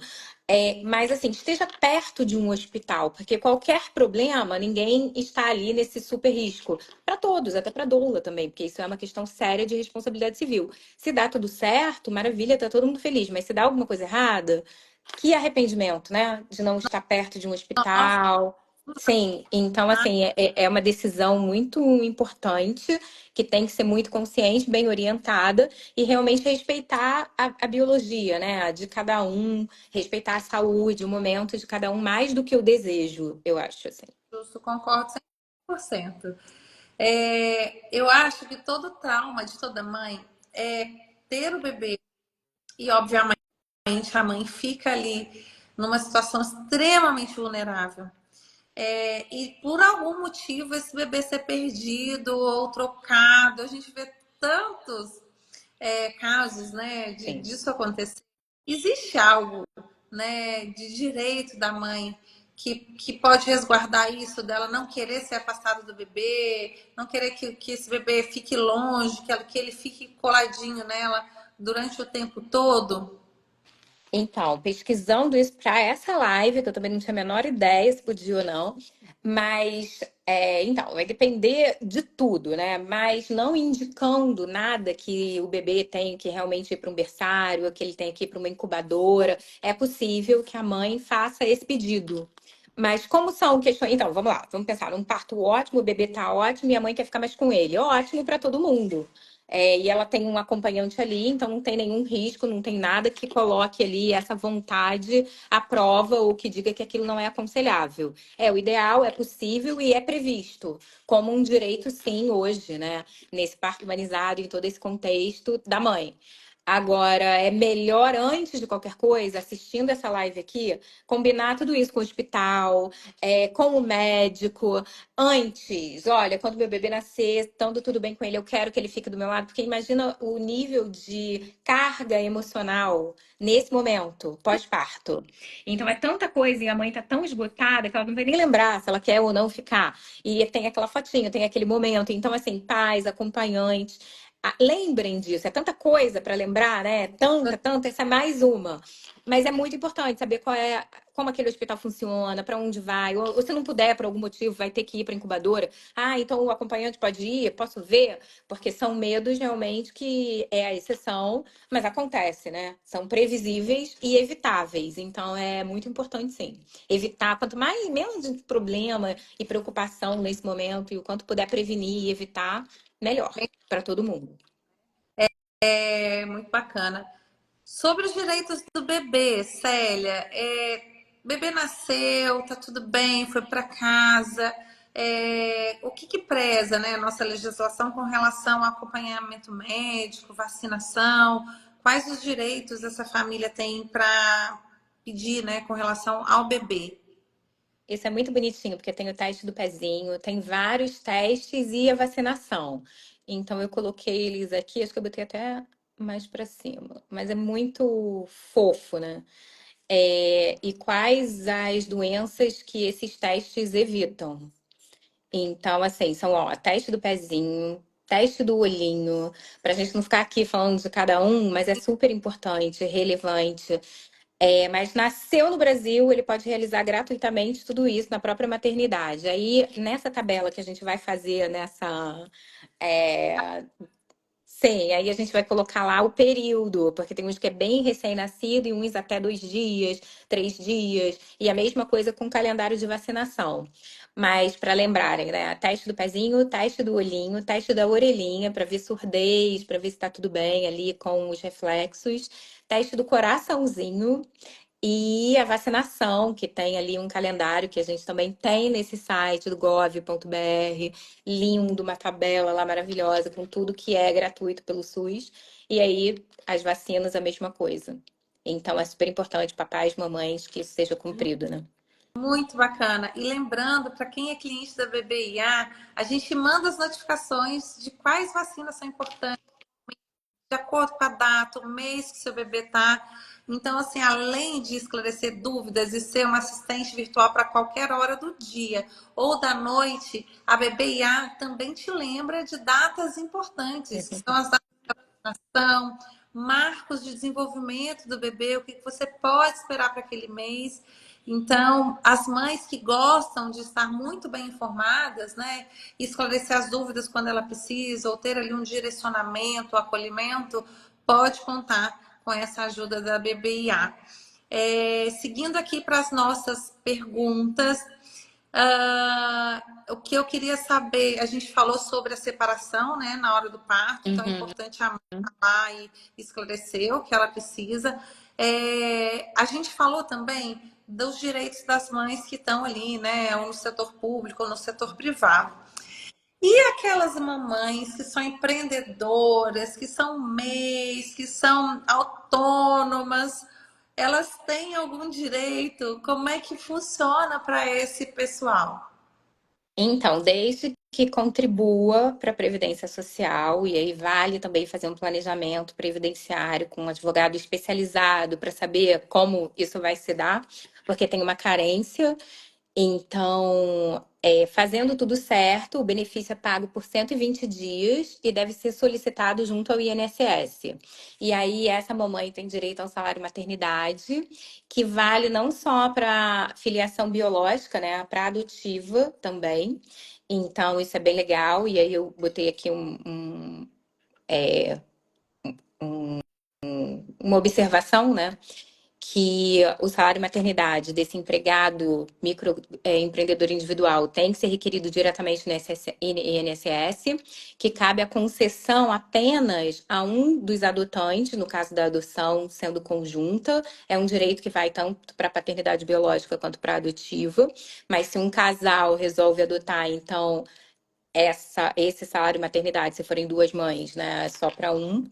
[SPEAKER 2] mas assim, esteja perto de um hospital, porque qualquer problema, ninguém está ali nesse super risco. Para todos, até para doula também, porque isso é uma questão séria de responsabilidade civil. Se dá tudo certo, maravilha, tá todo mundo feliz. Mas se dá alguma coisa errada, que arrependimento, né? De não estar perto de um
[SPEAKER 1] Nossa,
[SPEAKER 2] hospital. Sim, então, assim, é uma decisão muito importante, que tem que ser muito consciente, bem orientada, e realmente respeitar a biologia, né? De cada um, respeitar a saúde, o momento de cada um, mais do que o desejo, eu acho, assim.
[SPEAKER 1] justo, concordo 100%. Eu acho que todo trauma de toda mãe é ter o bebê e, obviamente, a mãe fica ali numa situação extremamente vulnerável. E por algum motivo esse bebê ser perdido ou trocado, a gente vê tantos casos, né,
[SPEAKER 2] Sim.
[SPEAKER 1] disso acontecer. Existe algo, né, de direito da mãe que pode resguardar isso, dela não querer ser afastada do bebê, não querer que esse bebê fique longe, que ele fique coladinho nela durante o tempo todo?
[SPEAKER 2] Então, pesquisando isso para essa live, que eu também não tinha a menor ideia se podia ou não, mas então, vai depender de tudo, né? Mas não indicando nada que o bebê tenha que realmente ir para um berçário, que ele tenha que ir para uma incubadora, é possível que a mãe faça esse pedido. Mas como são questões. Então, vamos lá, vamos pensar num parto ótimo, o bebê tá ótimo e a mãe quer ficar mais com ele. Ótimo para todo mundo. E ela tem um acompanhante ali, então não tem nenhum risco, não tem nada que coloque ali essa vontade à prova ou que diga que aquilo não é aconselhável. O ideal, é possível e é previsto como um direito, sim, hoje, né? Nesse parto humanizado, em todo esse contexto da mãe. Agora, é melhor, antes de qualquer coisa, assistindo essa live aqui, combinar tudo isso com o hospital, com o médico, antes. Olha, quando meu bebê nascer, estando tudo bem com ele, eu quero que ele fique do meu lado, porque imagina o nível de carga emocional nesse momento, pós-parto. Então, é tanta coisa e a mãe tá tão esgotada que ela não vai nem lembrar se ela quer ou não ficar. E tem aquela fotinho, tem aquele momento. Então, assim, pais, acompanhantes. Lembrem disso, é tanta coisa para lembrar, né? Tanta, essa é mais uma. Mas é muito importante saber como aquele hospital funciona, para onde vai. Ou se não puder, por algum motivo, vai ter que ir para incubadora. Ah, então o acompanhante pode ir, posso ver? Porque são medos realmente que é a exceção, mas acontece, né? São previsíveis e evitáveis. Então é muito importante, sim. Evitar, quanto mais menos problema e preocupação nesse momento, e o quanto puder prevenir e evitar, melhor para todo mundo.
[SPEAKER 1] É muito bacana. Sobre os direitos do bebê, Célia, bebê nasceu, tá tudo bem, foi para casa. O que que preza, né, a nossa legislação com relação ao acompanhamento médico, vacinação? Quais os direitos essa família tem para pedir, né, com relação ao bebê?
[SPEAKER 2] Isso é muito bonitinho, porque tem o teste do pezinho, tem vários testes e a vacinação. Então eu coloquei eles aqui, acho que eu botei até mais pra cima, mas é muito fofo, né? E quais as doenças que esses testes evitam? Então, assim, são, ó, teste do pezinho, teste do olhinho, pra gente não ficar aqui falando de cada um, mas é super importante, relevante. Mas nasceu no Brasil, ele pode realizar gratuitamente tudo isso na própria maternidade. Aí, nessa tabela que a gente vai fazer é, sim, aí a gente vai colocar lá o período, porque tem uns que é bem recém-nascido e uns até 2 dias, 3 dias, e a mesma coisa com o calendário de vacinação. Mas para lembrarem, né? Teste do pezinho, teste do olhinho, teste da orelhinha, para ver surdez, para ver se tá tudo bem ali com os reflexos, teste do coraçãozinho. E a vacinação, que tem ali um calendário que a gente também tem nesse site do gov.br, lindo, uma tabela lá maravilhosa com tudo que é gratuito pelo SUS. E aí, as vacinas, a mesma coisa. Então, é super importante, papais, mamães, que isso seja cumprido, né?
[SPEAKER 1] Muito bacana. E lembrando, para quem é cliente da BBIA, a gente manda as notificações de quais vacinas são importantes, de acordo com a data, o mês que seu bebê está. Então, assim, além de esclarecer dúvidas e ser uma assistente virtual para qualquer hora do dia ou da noite, a BBIA também te lembra de datas importantes, que são as datas alimentação, marcos de desenvolvimento do bebê, o que você pode esperar para aquele mês. Então, as mães que gostam de estar muito bem informadas, né, esclarecer as dúvidas quando ela precisa, ou ter ali um direcionamento, um acolhimento, pode contar com essa ajuda da BBIA. Seguindo aqui para as nossas perguntas, o que eu queria saber, a gente falou sobre a separação, né, na hora do parto, então é
[SPEAKER 2] Uhum.
[SPEAKER 1] importante a mãe falar e esclarecer o que ela precisa. A gente falou também dos direitos das mães que estão ali, né, ou no setor público ou no setor privado. E aquelas mamães que são empreendedoras, que são MEIs, que são autônomas, elas têm algum direito? Como é que funciona para esse pessoal?
[SPEAKER 2] Então, desde que contribua para a Previdência Social, e aí vale também fazer um planejamento previdenciário com um advogado especializado para saber como isso vai se dar, porque tem uma carência. Então, fazendo tudo certo, o benefício é pago por 120 dias e deve ser solicitado junto ao INSS. E aí, essa mamãe tem direito ao salário maternidade, que vale não só para filiação biológica, né, para adotiva também. Então, isso é bem legal. E aí, eu botei aqui uma observação, né? Que o salário maternidade desse empregado empreendedor individual tem que ser requerido diretamente no INSS, que cabe a concessão apenas a um dos adotantes, no caso da adoção sendo conjunta, é um direito que vai tanto para a paternidade biológica quanto para a adotiva, mas se um casal resolve adotar, então esse salário maternidade, se forem duas mães, né, é só para um.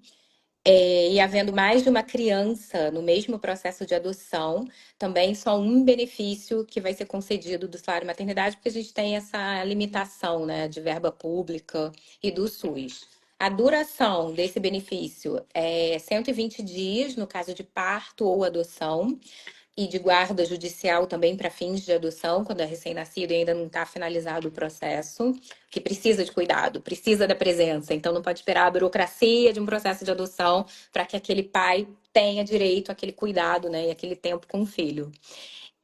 [SPEAKER 2] E havendo mais de uma criança no mesmo processo de adoção, também só um benefício que vai ser concedido do salário maternidade, porque a gente tem essa limitação, né, de verba pública e do SUS. A duração desse benefício é 120 dias, no caso de parto ou adoção. e de guarda judicial também para fins de adoção, quando é recém-nascido e ainda não está finalizado o processo, que precisa de cuidado, precisa da presença. Então, não pode esperar a burocracia de um processo de adoção para que aquele pai tenha direito àquele cuidado, né, e aquele tempo com o filho.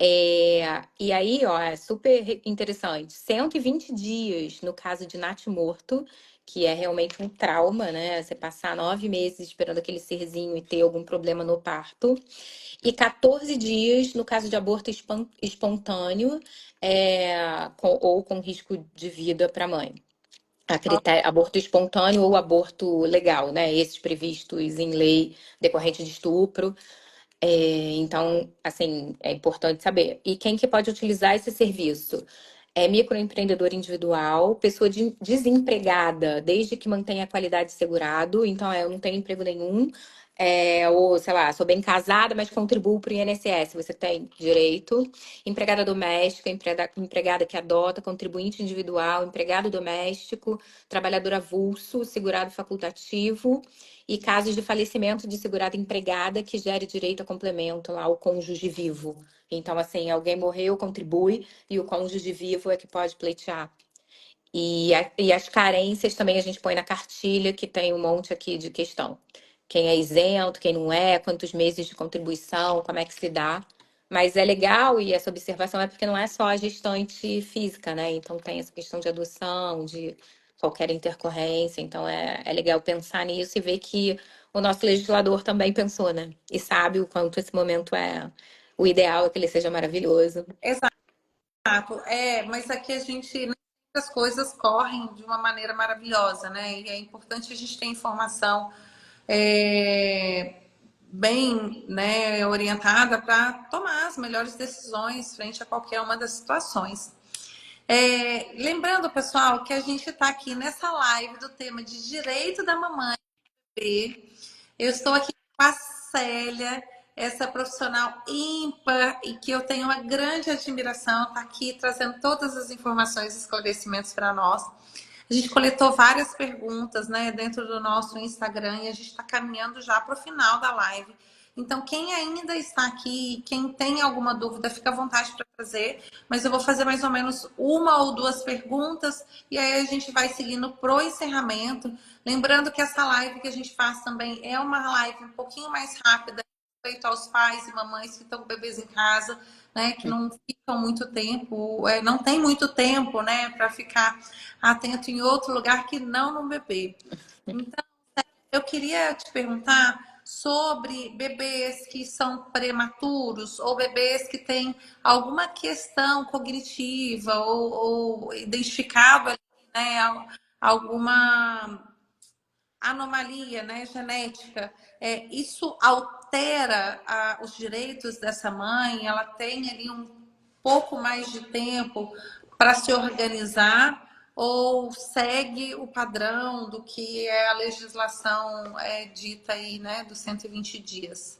[SPEAKER 2] E aí, ó, é super interessante. 120 dias no caso de natimorto, que é realmente um trauma, né? Você passar 9 meses esperando aquele serzinho e ter algum problema no parto. E 14 dias no caso de aborto espontâneo, ou com risco de vida para a mãe. Aborto espontâneo ou aborto legal, né? Esses previstos em lei decorrente de estupro. Então, assim, é importante saber. E quem que pode utilizar esse serviço? É microempreendedor individual, pessoa desempregada, desde que mantenha a qualidade segurado. Então, eu não tenho emprego nenhum. Ou, sei lá, sou bem casada, mas contribuo para o INSS. Você tem direito. Empregada doméstica, empregada que adota, contribuinte individual, empregado doméstico, trabalhador avulso, segurado facultativo e casos de falecimento de segurada empregada que gere direito a complemento lá, o cônjuge vivo. Então, assim, alguém morreu, contribui, e o cônjuge vivo é que pode pleitear. E as carências também a gente põe na cartilha, que tem um monte aqui de questão. Quem é isento, quem não é, quantos meses de contribuição, como é que se dá. Mas é legal, e essa observação é porque não é só a gestante física, né? Então tem essa questão de adoção, de qualquer intercorrência. Então é legal pensar nisso e ver que o nosso legislador também pensou, né? E sabe o quanto esse momento é o ideal, é que ele seja maravilhoso.
[SPEAKER 1] Exato. Mas aqui a gente, nem sempre as coisas correm de uma maneira maravilhosa, né? E é importante a gente ter informação é, bem, né, orientada para tomar as melhores decisões frente a qualquer uma das situações. Lembrando, pessoal, que a gente está aqui nessa live do tema de direito da mamãe. Eu estou aqui com a Célia, essa profissional ímpar e que eu tenho uma grande admiração, está aqui trazendo todas as informações e esclarecimentos para nós. A gente coletou várias perguntas, né, dentro do nosso Instagram e a gente está caminhando já para o final da live. Então, quem ainda está aqui, quem tem alguma dúvida, fica à vontade para fazer, mas eu vou fazer mais ou menos uma ou duas perguntas e aí a gente vai seguindo pro encerramento. Lembrando que essa live que a gente faz também é uma live um pouquinho mais rápida, feito aos pais e mamães que estão com bebês em casa, né, que não ficam muito tempo, não tem muito tempo, né, para ficar atento em outro lugar que não no bebê. Então, eu queria te perguntar sobre bebês que são prematuros ou bebês que têm alguma questão cognitiva ou identificado ali, né, alguma anomalia, né, genética. Isso altera os direitos dessa mãe? Ela tem ali um pouco mais de tempo para se organizar ou segue o padrão do que é a legislação dita aí, né, dos 120 dias?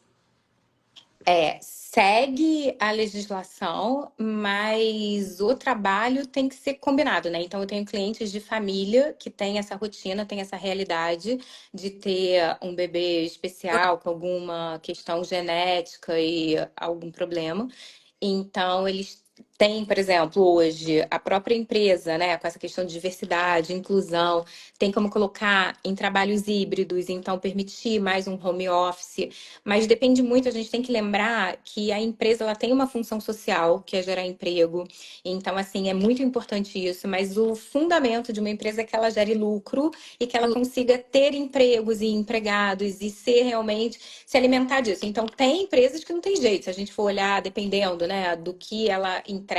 [SPEAKER 2] Segue a legislação, mas o trabalho tem que ser combinado, né? Então, eu tenho clientes de família que têm essa rotina, têm essa realidade de ter um bebê especial com alguma questão genética e algum problema. Então, eles têm, por exemplo, hoje, a própria empresa, né, com essa questão de diversidade, inclusão, tem como colocar em trabalhos híbridos, então permitir mais um home office, mas depende muito, a gente tem que lembrar que a empresa ela tem uma função social, que é gerar emprego. Então, assim, é muito importante isso, mas o fundamento de uma empresa é que ela gere lucro e que ela consiga ter empregos e empregados e ser realmente se alimentar disso. Então, tem empresas que não tem jeito, se a gente for olhar, dependendo, né, do que ela entrega.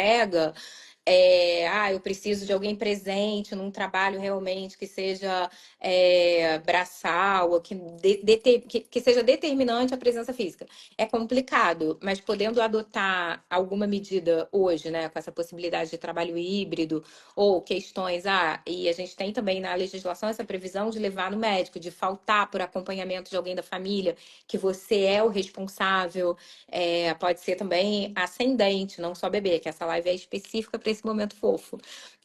[SPEAKER 2] Eu preciso de alguém presente num trabalho realmente que seja braçal, ou que seja determinante a presença física. É complicado, mas podendo adotar alguma medida hoje, né, com essa possibilidade de trabalho híbrido ou questões, e a gente tem também na legislação essa previsão de levar no médico, de faltar por acompanhamento de alguém da família, que você é o responsável, pode ser também ascendente, não só bebê, que essa live é específica para ter esse momento fofo.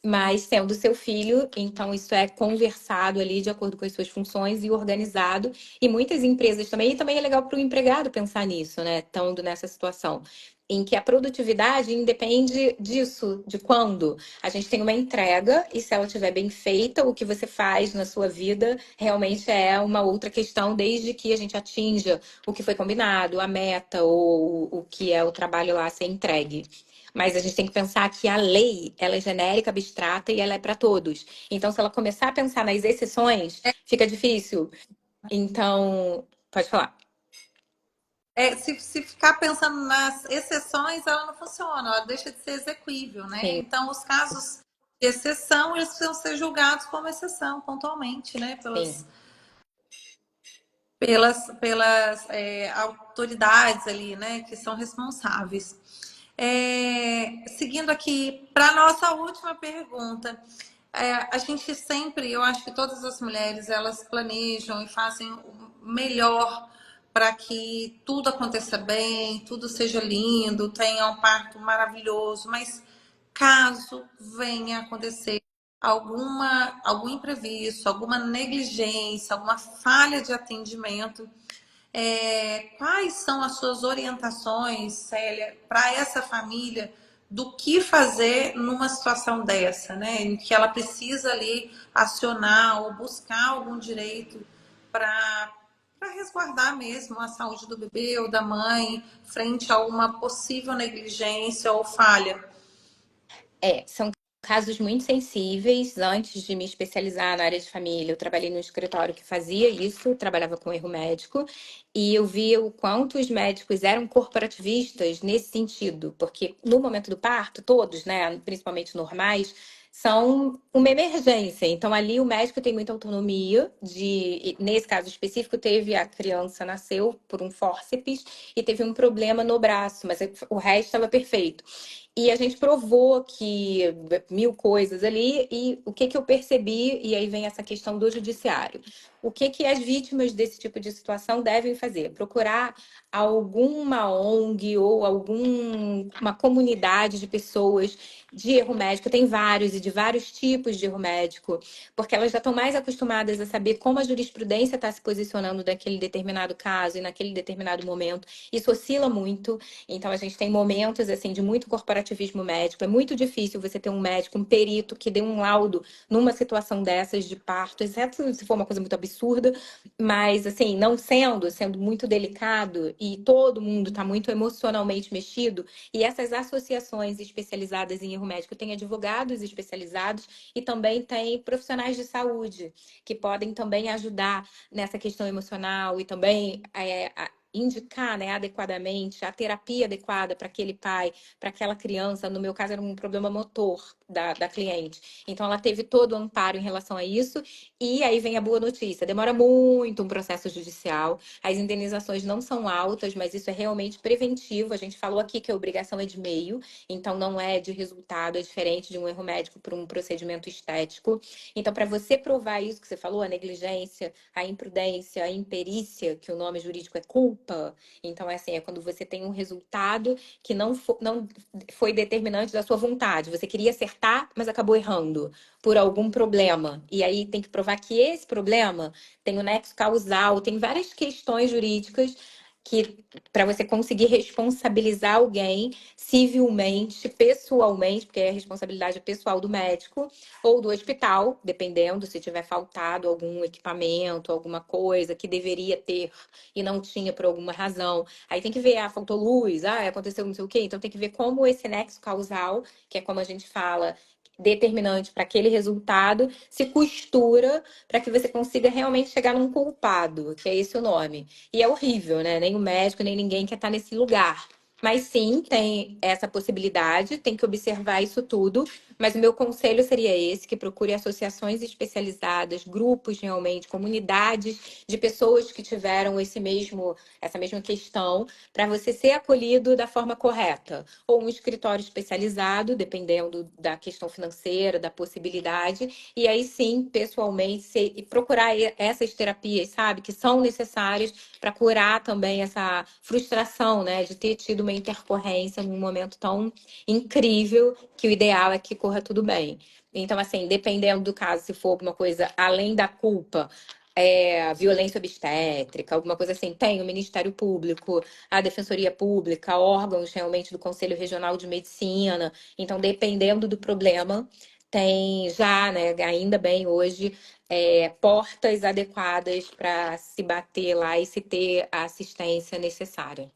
[SPEAKER 2] Mas sendo seu filho, então isso é conversado ali de acordo com as suas funções e organizado. E muitas empresas também, e também é legal para o empregado pensar nisso, né? Estando nessa situação. Em que a produtividade independe disso, de quando a gente tem uma entrega, e se ela estiver bem feita, o que você faz na sua vida realmente é uma outra questão, desde que a gente atinja o que foi combinado, a meta ou o que é o trabalho lá a ser entregue. Mas a gente tem que pensar que a lei, ela é genérica, abstrata e ela é para todos. Então, se ela começar a pensar nas exceções, fica difícil. Então, pode falar.
[SPEAKER 1] Se ficar pensando nas exceções, ela não funciona, ela deixa de ser exequível, né?
[SPEAKER 2] Sim,
[SPEAKER 1] Então, os casos de exceção, eles precisam ser julgados como exceção, pontualmente, né?
[SPEAKER 2] sim.
[SPEAKER 1] Pelas autoridades ali, né? Que são responsáveis. Seguindo aqui para a nossa última pergunta. A gente sempre, eu acho que todas as mulheres, elas planejam e fazem o melhor para que tudo aconteça bem, tudo seja lindo, tenha um parto maravilhoso, mas caso venha acontecer algum imprevisto, alguma negligência, alguma falha de atendimento, quais são as suas orientações, Célia, para essa família do que fazer numa situação dessa, né? Em que ela precisa ali acionar ou buscar algum direito para resguardar mesmo a saúde do bebê ou da mãe frente a uma possível negligência ou falha.
[SPEAKER 2] São casos muito sensíveis. Antes de me especializar na área de família, eu trabalhei no escritório que fazia isso, trabalhava com erro médico, e eu via o quanto os médicos eram corporativistas nesse sentido, porque no momento do parto, todos, né, principalmente normais, são uma emergência. Então, ali o médico tem muita autonomia nesse caso específico, teve a criança nasceu por um fórceps e teve um problema no braço, mas o resto estava perfeito. E a gente provou que mil coisas ali, e o que que eu percebi, e aí vem essa questão do judiciário. O que que as vítimas desse tipo de situação devem fazer? Procurar alguma ONG ou alguma comunidade de pessoas de erro médico, tem vários e de vários tipos de erro médico, porque elas já estão mais acostumadas a saber como a jurisprudência está se posicionando naquele determinado caso e naquele determinado momento. Isso oscila muito. Então, a gente tem momentos assim de muito corporativismo médico. É muito difícil você ter um médico, um perito que dê um laudo numa situação dessas de parto, exceto se for uma coisa muito absurda, mas assim, não sendo muito delicado e todo mundo está muito emocionalmente mexido, e essas associações especializadas em erro médico têm advogados especializados e também tem profissionais de saúde que podem também ajudar nessa questão emocional e também indicar, né, adequadamente a terapia adequada para aquele pai, para aquela criança. No meu caso, era um problema motor da cliente. Então, ela teve todo o amparo em relação a isso. E aí vem a boa notícia: demora muito um processo judicial, as indenizações não são altas, mas isso é realmente preventivo. A gente falou aqui que a obrigação é de meio, então não é de resultado, é diferente de um erro médico para um procedimento estético. Então, para você provar isso que você falou, a negligência, a imprudência, a imperícia, que o nome jurídico é culpa. Então, é quando você tem um resultado que não foi determinante da sua vontade. Você queria acertar, mas acabou errando por algum problema. E aí tem que provar que esse problema tem o nexo causal, tem várias questões jurídicas que para você conseguir responsabilizar alguém civilmente, pessoalmente, porque é a responsabilidade pessoal do médico ou do hospital, dependendo se tiver faltado algum equipamento, alguma coisa que deveria ter e não tinha por alguma razão. Aí tem que ver, faltou luz, aconteceu não sei o quê. Então tem que ver como esse nexo causal, que é como a gente fala, determinante para aquele resultado, se costura para que você consiga realmente chegar num culpado, que é esse o nome. E é horrível, né? Nem o médico, nem ninguém quer estar nesse lugar. Mas sim, tem essa possibilidade, tem que observar isso tudo. Mas o meu conselho seria esse: que procure associações especializadas, grupos realmente, comunidades de pessoas que tiveram essa mesma questão, para você ser acolhido da forma correta. Ou um escritório especializado, dependendo da questão financeira, da possibilidade, e aí sim, pessoalmente, e procurar essas terapias, sabe, que são necessárias para curar também essa frustração, né, de ter tido uma intercorrência num momento tão incrível que o ideal é que corra tudo bem. Então, assim, dependendo do caso, se for alguma coisa além da culpa, violência obstétrica, alguma coisa assim, tem o Ministério Público, a Defensoria Pública, órgãos realmente do Conselho Regional de Medicina. Então, dependendo do problema, tem já, né, ainda bem hoje, portas adequadas para se bater lá e se ter a assistência necessária.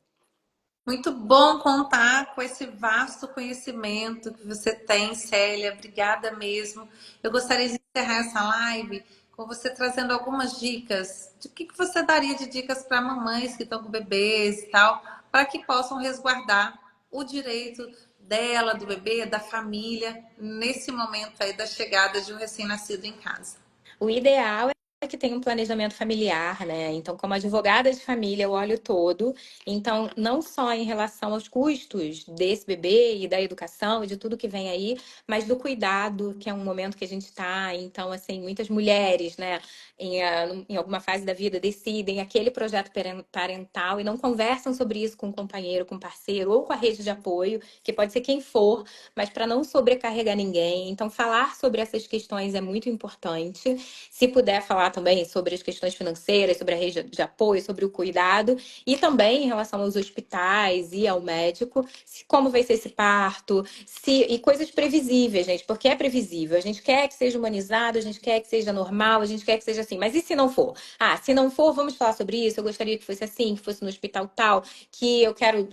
[SPEAKER 1] Muito bom contar com esse vasto conhecimento que você tem, Célia. Obrigada mesmo. Eu gostaria de encerrar essa live com você trazendo algumas dicas. De que você daria de dicas para mamães que estão com bebês e tal, para que possam resguardar o direito dela, do bebê, da família, nesse momento aí da chegada de um recém-nascido em casa.
[SPEAKER 2] O ideal é que tenha um planejamento familiar, né? Então, como advogada de família, eu olho todo. Então, não só em relação aos custos desse bebê e da educação e de tudo que vem aí, mas do cuidado, que é um momento que a gente está. Então, assim, muitas mulheres, né, em alguma fase da vida, decidem aquele projeto parental e não conversam sobre isso com o companheiro, com o parceiro ou com a rede de apoio, que pode ser quem for, mas para não sobrecarregar ninguém. Então, falar sobre essas questões é muito importante. Se puder falar também sobre as questões financeiras, sobre a rede de apoio, sobre o cuidado e também em relação aos hospitais e ao médico, como vai ser esse parto, e coisas previsíveis, gente, porque é previsível. A gente quer que seja humanizado, a gente quer que seja normal, a gente quer que seja assim. Mas e se não for? Ah, se não for, vamos falar sobre isso. Eu gostaria que fosse assim, que fosse no hospital tal, que eu quero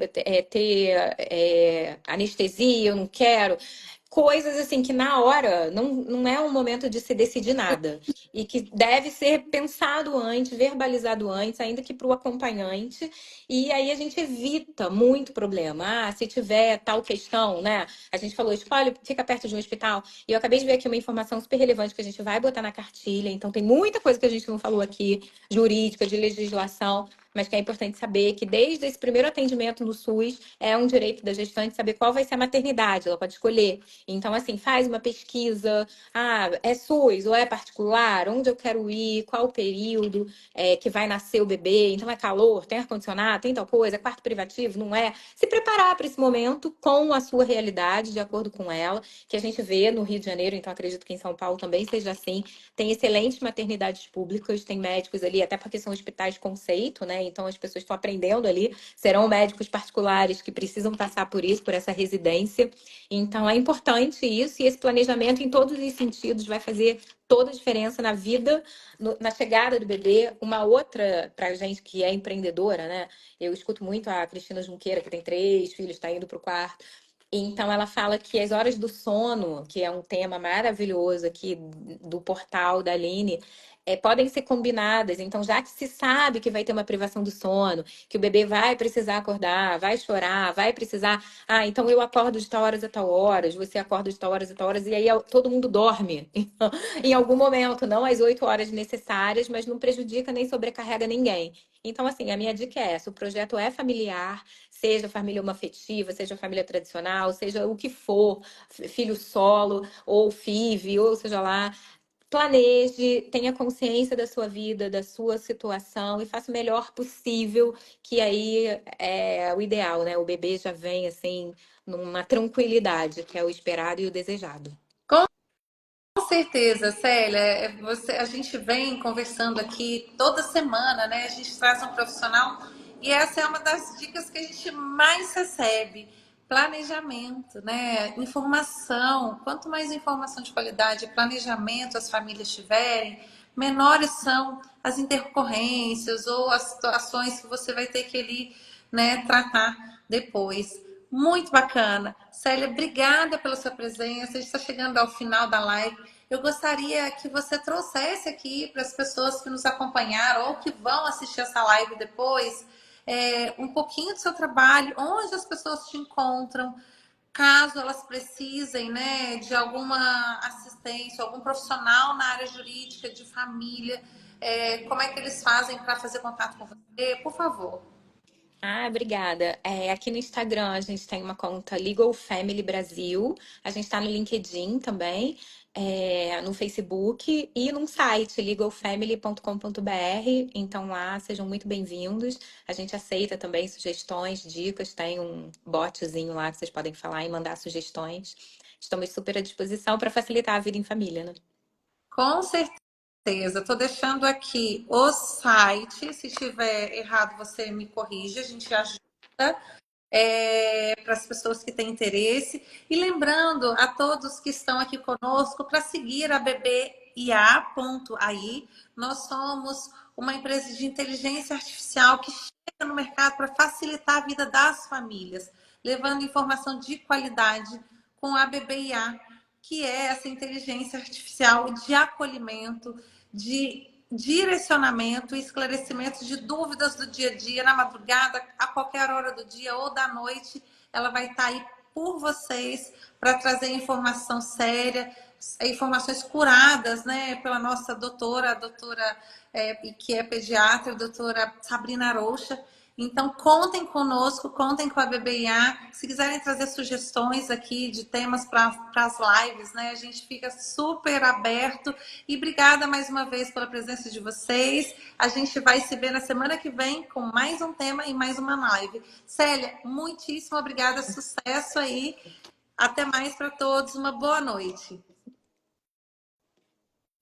[SPEAKER 2] ter anestesia, eu não quero coisas assim que na hora não é um momento de se decidir nada e que deve ser pensado antes, verbalizado antes, ainda que para o acompanhante. E aí a gente evita muito problema. Ah, se tiver tal questão, né? A gente falou, escolhe, fica perto de um hospital. E eu acabei de ver aqui uma informação super relevante que a gente vai botar na cartilha. Então tem muita coisa que a gente não falou aqui, jurídica, de legislação, mas que é importante saber que desde esse primeiro atendimento no SUS é um direito da gestante saber qual vai ser a maternidade, ela pode escolher. Então, assim, faz uma pesquisa. Ah, é SUS ou é particular? Onde eu quero ir? Qual o período que vai nascer o bebê? Então, é calor? Tem ar-condicionado? Tem tal coisa? É quarto privativo? Não é? Se preparar para esse momento com a sua realidade, de acordo com ela, que a gente vê no Rio de Janeiro, então acredito que em São Paulo também seja assim. Tem excelentes maternidades públicas, tem médicos ali, até porque são hospitais de conceito, né? Então, as pessoas estão aprendendo ali. Serão médicos particulares que precisam passar por isso, por essa residência. Então, é importante isso, e esse planejamento, em todos os sentidos, vai fazer toda a diferença na vida, na chegada do bebê. Uma outra, para a gente que é empreendedora, né? Eu escuto muito a Cristina Junqueira, que tem 3 filhos, está indo para o quarto. Então, ela fala que as horas do sono, que é um tema maravilhoso aqui do portal da Aline, podem ser combinadas. Então, já que se sabe que vai ter uma privação do sono, que o bebê vai precisar acordar, vai chorar, vai precisar. Ah, então eu acordo de tal horas a tal horas, você acorda de tal horas a tal horas, e aí todo mundo dorme em algum momento, não às 8 horas necessárias, mas não prejudica nem sobrecarrega ninguém. Então, assim, a minha dica é essa: o projeto é familiar, seja família homoafetiva, seja família tradicional, seja o que for, filho solo, ou FIV, ou seja lá. Planeje, tenha consciência da sua vida, da sua situação e faça o melhor possível, que aí é o ideal, né? O bebê já vem assim, numa tranquilidade, que é o esperado e o desejado.
[SPEAKER 1] Com certeza, Célia, a gente vem conversando aqui toda semana, né? A gente traz um profissional e essa é uma das dicas que a gente mais recebe. Planejamento, né? Informação. Quanto mais informação de qualidade, planejamento as famílias tiverem, menores são as intercorrências ou as situações que você vai ter que ali, né, tratar depois. Muito bacana. Célia, obrigada pela sua presença. A gente está chegando ao final da live. Eu gostaria que você trouxesse aqui para as pessoas que nos acompanharam ou que vão assistir essa live depois, um pouquinho do seu trabalho, onde as pessoas te encontram, caso elas precisem, né, de alguma assistência, algum profissional na área jurídica, de família, como é que eles fazem para fazer contato com você? Por favor.
[SPEAKER 2] Ah, obrigada. Aqui no Instagram a gente tem uma conta Legal Family Brasil. A gente está no LinkedIn também, no Facebook e num site legalfamily.com.br. Então lá sejam muito bem-vindos. A gente aceita também sugestões, dicas. Tem um botzinho lá que vocês podem falar e mandar sugestões. Estamos super à disposição para facilitar a vida em família, né?
[SPEAKER 1] Com certeza. Estou deixando aqui o site. Se estiver errado, você me corrige, a gente ajuda. Para as pessoas que têm interesse. E lembrando a todos que estão aqui conosco para seguir a BBIA.ai. Nós somos uma empresa de inteligência artificial que chega no mercado para facilitar a vida das famílias, levando informação de qualidade com a BBIA, que é essa inteligência artificial de acolhimento, de direcionamento e esclarecimento de dúvidas do dia a dia, na madrugada, a qualquer hora do dia ou da noite. Ela vai estar aí por vocês para trazer informação séria, informações curadas, né, pela nossa doutora, que é pediatra, a doutora Sabrina Rocha. Então, contem conosco, contem com a BBIA. Se quiserem trazer sugestões aqui de temas para as lives, né? A gente fica super aberto. E obrigada mais uma vez pela presença de vocês. A gente vai se ver na semana que vem com mais um tema e mais uma live. Célia, muitíssimo obrigada, sucesso aí. Até mais para todos, uma boa noite.